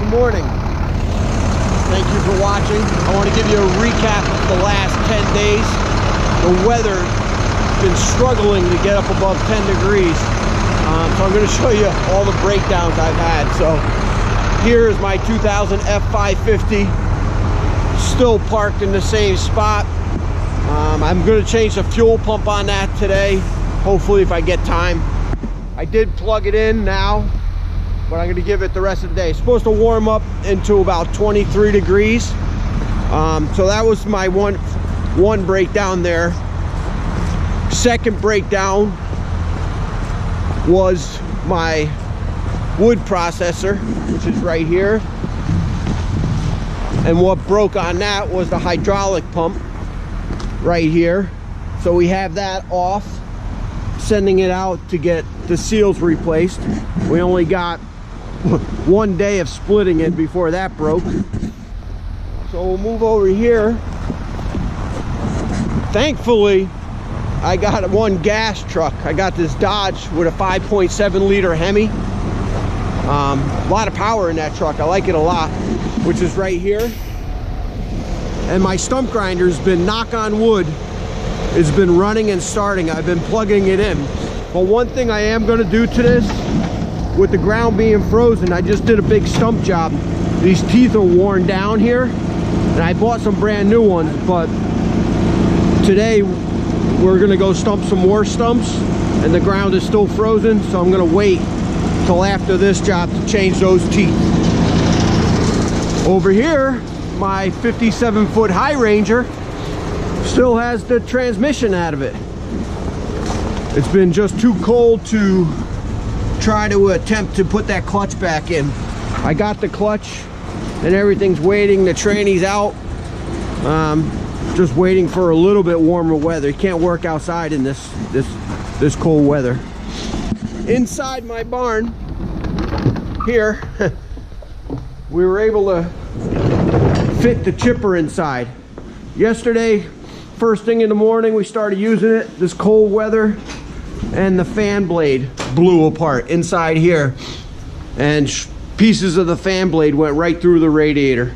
Good morning. Thank you for watching. I want to give you a recap of the last 10 days. The weather's been struggling to get up above 10 degrees. So I'm going to show you all the breakdowns I've had. So here is my 2000 F550, still parked in the same spot. I'm going to change the fuel pump on that today, hopefully if I get time. I did plug it in now, but I'm going to give it the rest of the day. It's supposed to warm up into about 23 degrees. So that was my one breakdown there. Second breakdown was my wood processor, which is right here. And what broke on that was the hydraulic pump right here. So we have that off, sending it out to get the seals replaced. We only got one day of splitting it before that broke. So we'll move over here. Thankfully, I got one gas truck. I got this Dodge with a 5.7 liter Hemi. A lot of power in that truck. I like it a lot, which is right here. And my stump grinder's been, knock on wood, it's been running and starting. I've been plugging it in. But one thing I am going to do to this, with the ground being frozen, I just did a big stump job. These teeth are worn down here, and I bought some brand new ones, but today we're gonna go stump some more stumps, and the ground is still frozen, so I'm gonna wait till after this job to change those teeth. Over here, my 57-foot High Ranger still has the transmission out of it. It's been just too cold to try to attempt to put that clutch back in. I got the clutch and everything's waiting, the tranny's out. Just waiting for a little bit warmer weather. You can't work outside in this cold weather. Inside my barn here, we were able to fit the chipper inside. Yesterday, first thing in the morning, we started using it, this cold weather, and the fan blade blew apart inside here, and pieces of the fan blade went right through the radiator.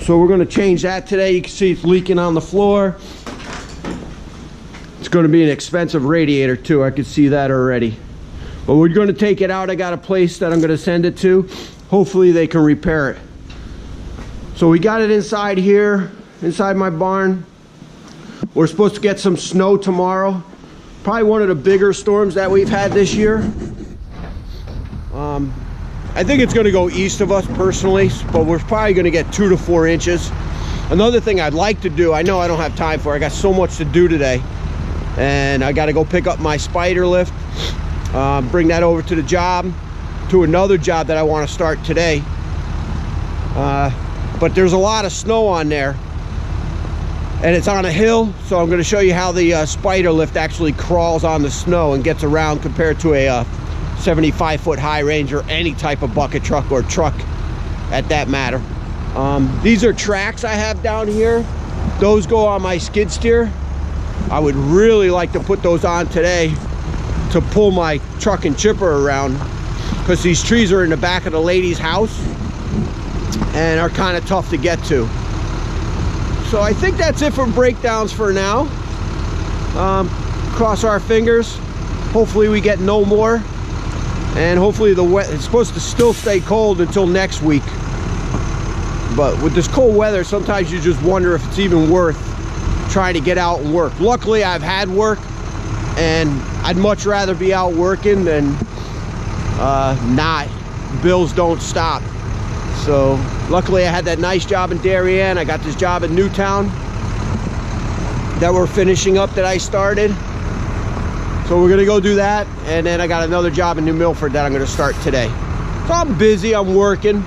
So we're going to change that today. You can see it's leaking on the floor. It's going to be an expensive radiator too. I could see that already. But we're going to take it out. I got a place that I'm going to send it to. Hopefully they can repair it. So we got it inside here, inside my barn. We're supposed to get some snow tomorrow. Probably one of the bigger storms that we've had this year. I think it's going to go east of us personally, but we're probably going to get 2 to 4 inches. Another thing I'd like to do, I know I don't have time for, I got so much to do today, and I got to go pick up my spider lift, bring that over to the job, to another job that I want to start today. But there's a lot of snow on there, and it's on a hill, so I'm going to show you how the spider lift actually crawls on the snow and gets around compared to a 75-foot High Ranger, any type of bucket truck or truck at that matter. These are tracks I have down here. Those go on my skid steer. I would really like to put those on today to pull my truck and chipper around, because these trees are in the back of the lady's house and are kind of tough to get to. So I think that's it for breakdowns for now. Cross our fingers. Hopefully we get no more. And hopefully it's supposed to still stay cold until next week. But with this cold weather, sometimes you just wonder if it's even worth trying to get out and work. Luckily, I've had work, and I'd much rather be out working than not. Bills don't stop. So luckily I had that nice job in Darien. I got this job in Newtown that we're finishing up that I started. So we're gonna go do that, and then I got another job in New Milford that I'm gonna start today. So I'm busy, I'm working,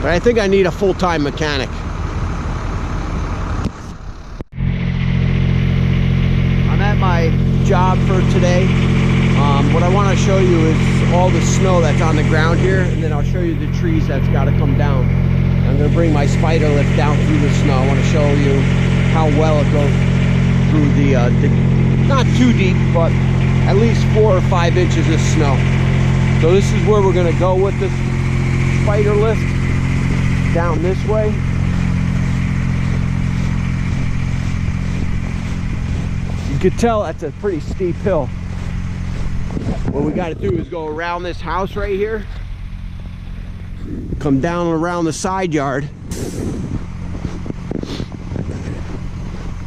but I think I need a full-time mechanic. I'm at my job for today. What I want to show you is all the snow that's on the ground here, and then I'll show you the trees that's got to come down. I'm gonna bring my spider lift down through the snow. I want to show you how well it goes through the not too deep, but at least 4 or 5 inches of snow. So this is where we're going to go with this spider lift down this way. You could tell that's a pretty steep hill. What we got to do is go around this house right here, come down around the side yard.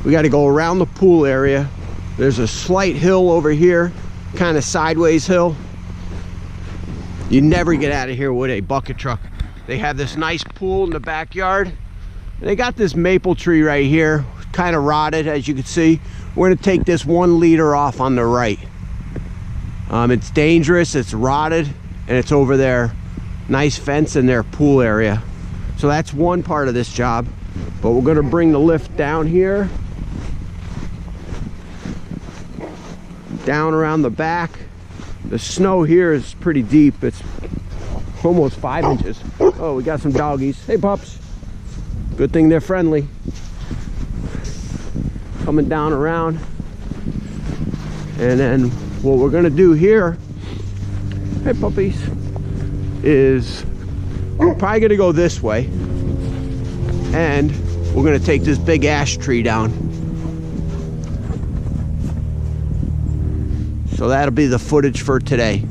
We got to go around the pool area. There's a slight hill over here, kind of sideways hill. You never get out of here with a bucket truck. They have this nice pool in the backyard. They got this maple tree right here, kind of rotted, as you can see. We're going to take this 1 leader off on the right. It's dangerous, it's rotted, and it's over there. Nice fence in their pool area. So that's one part of this job. But we're going to bring the lift down here, down around the back. The snow here is pretty deep. It's almost 5 inches. Oh, we got some doggies. Hey, pups. Good thing they're friendly. Coming down around. And then what we're gonna do here, hey puppies, is we're probably gonna go this way. And we're gonna take this big ash tree down. So that'll be the footage for today.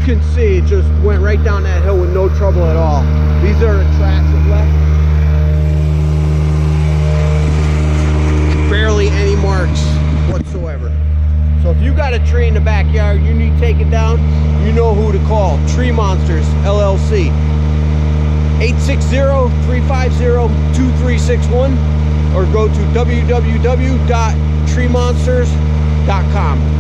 Can see it just went right down that hill with no trouble at all. These are the tracks that left. Barely any marks whatsoever. So if you got a tree in the backyard you need taken down, you know who to call. Tree Monsters LLC. 860-350-2361 or go to www.treemonsters.com.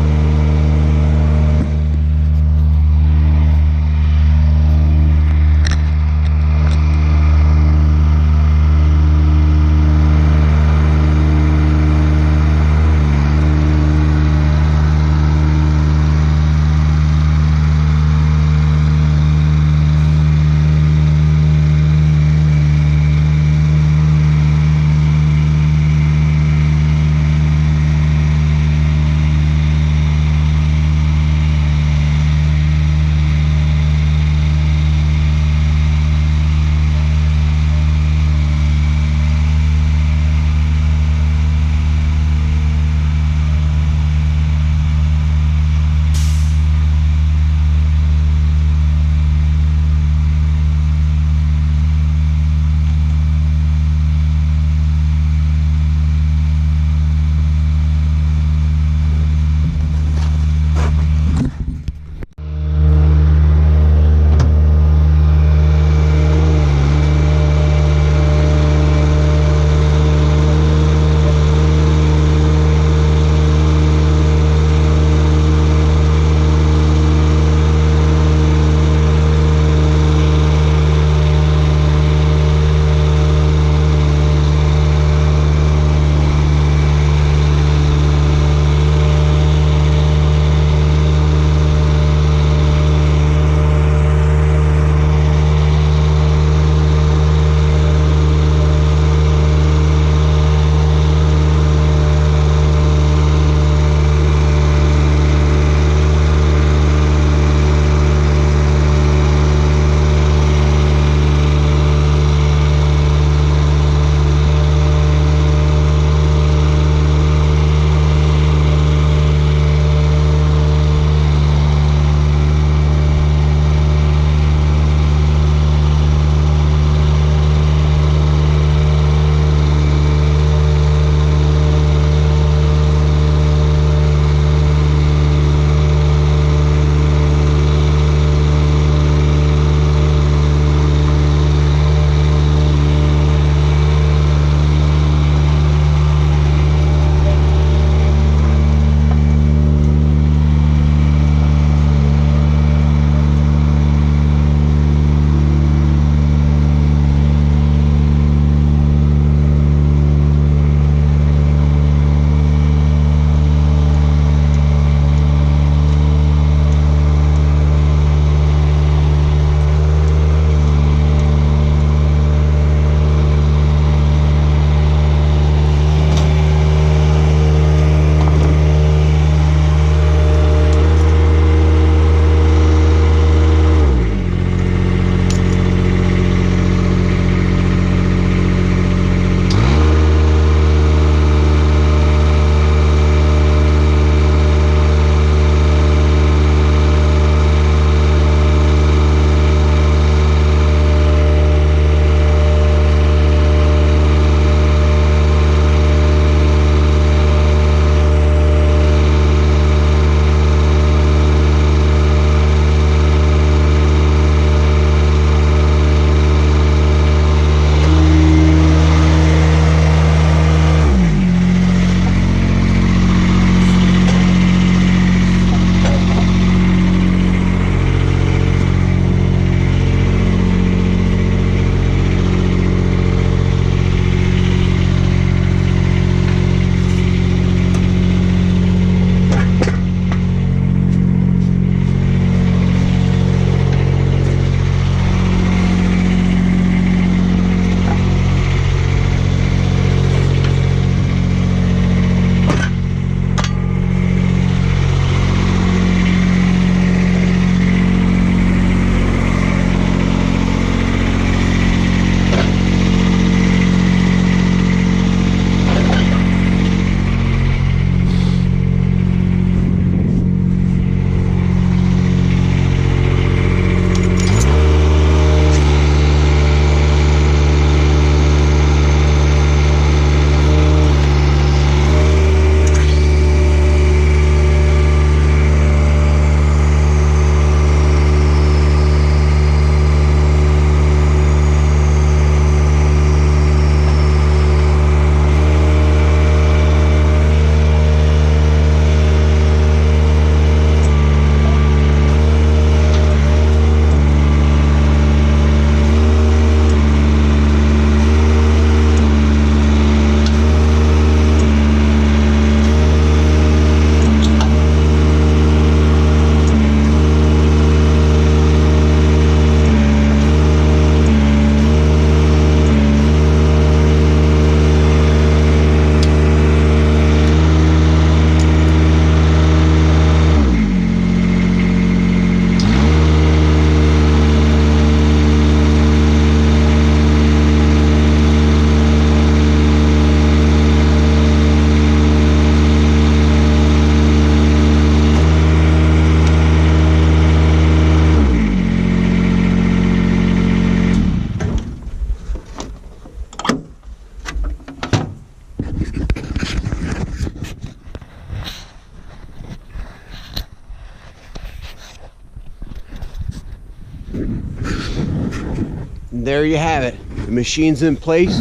there you have it. The machine's in place.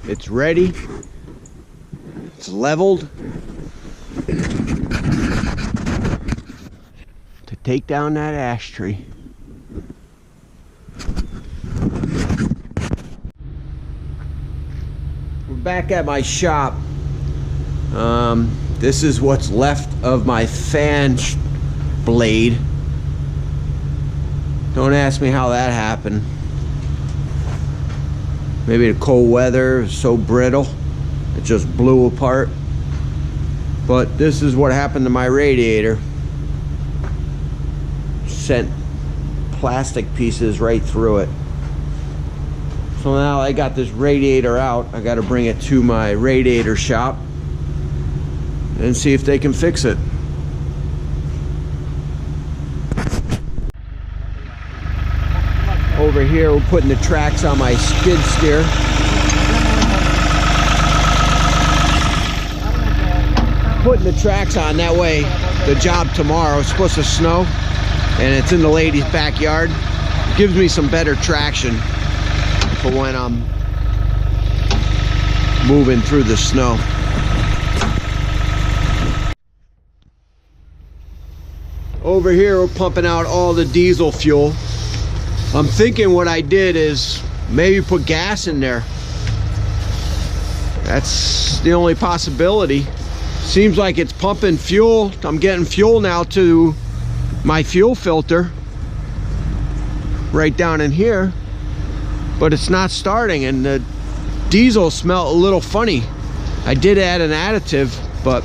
It's ready. It's leveled to take down that ash tree. We're back at my shop. This is what's left of my fan blade. Don't ask me how that happened. Maybe the cold weather is so brittle it just blew apart. But this is what happened to my radiator. Sent plastic pieces right through it. So now I got this radiator out. I got to bring it to my radiator shop and see if they can fix it. Over here, we're putting the tracks on my skid steer. Putting the tracks on, that way the job tomorrow is supposed to snow and it's in the lady's backyard. It gives me some better traction for when I'm moving through the snow. Over here, we're pumping out all the diesel fuel. I'm thinking what I did is maybe put gas in there. That's the only possibility. Seems like it's pumping fuel. I'm getting fuel now to my fuel filter right down in here, but it's not starting, and the diesel smelled a little funny. I did add an additive, but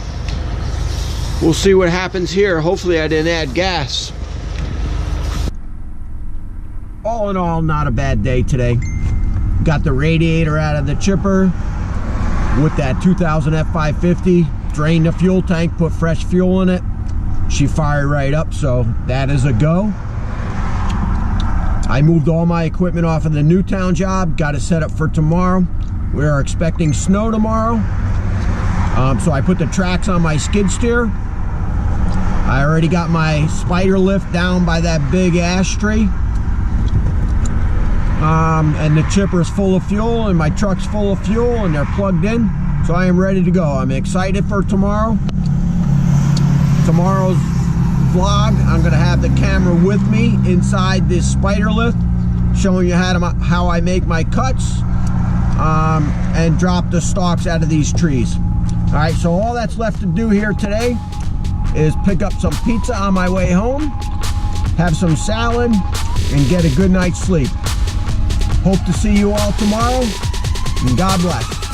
we'll see what happens here. Hopefully I didn't add gas. All in all, not a bad day today. Got the radiator out of the chipper with that 2000 F550. Drained the fuel tank, put fresh fuel in it. She fired right up, so that is a go. I moved all my equipment off of the Newtown job, got it set up for tomorrow. We are expecting snow tomorrow. So I put the tracks on my skid steer. I already got my spider lift down by that big ash tree. And the chipper's full of fuel and my truck's full of fuel and they're plugged in. So I am ready to go. I'm excited for tomorrow. Tomorrow's vlog, I'm gonna have the camera with me inside this spider lift, showing you how I make my cuts and drop the stalks out of these trees. All right, so all that's left to do here today is pick up some pizza on my way home, have some salad, and get a good night's sleep. Hope to see you all tomorrow, and God bless.